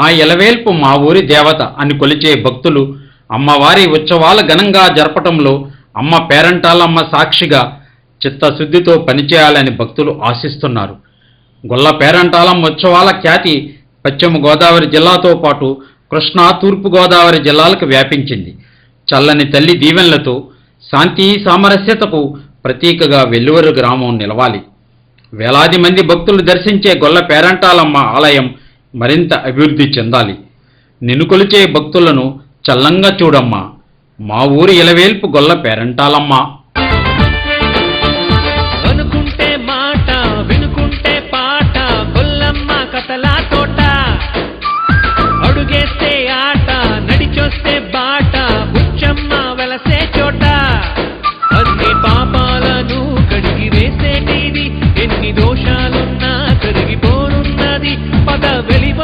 మా ఎలవేల్పు మా ఊరి దేవత అని కొలిచే భక్తులు అమ్మవారి ఉత్సవాల ఘనంగా జరపటంలో అమ్మ పేరంటాలమ్మ సాక్షిగా చిత్తశుద్ధితో పనిచేయాలని భక్తులు ఆశిస్తున్నారు. గొల్ల పేరంటాలమ్మ ఉత్సవాల ఖ్యాతి పశ్చిమ గోదావరి జిల్లాతో పాటు కృష్ణా, తూర్పు గోదావరి జిల్లాలకు వ్యాపించింది. చల్లని తల్లి దీవెనలతో శాంతి సామరస్యతకు ప్రతీకగా వెల్లువరు గ్రామం నిలవాలి. వేలాది మంది భక్తులు దర్శించే గొల్ల పేరంటాలమ్మ ఆలయం మరింత అభివృద్ధి చెందాలి. నిన్ను కొలిచే భక్తులను చల్లంగా చూడమ్మా, మా ఊరి ఇలవేల్పు గొల్ల పేరంటాలమ్మ. అనుకుంటే మాట, వినుకుంటే పాట, గొల్లమ్మ కథలా తోట. అడుగేస్తే ఆట, నడిచొస్తే బాట, బుచ్చమ్మ వెలసే చోట. అన్ని పాపాలను కడిగి వేసేటిది, ఎన్ని దోషాలున్నా కరిగిపోనున్నది. పద వెలివ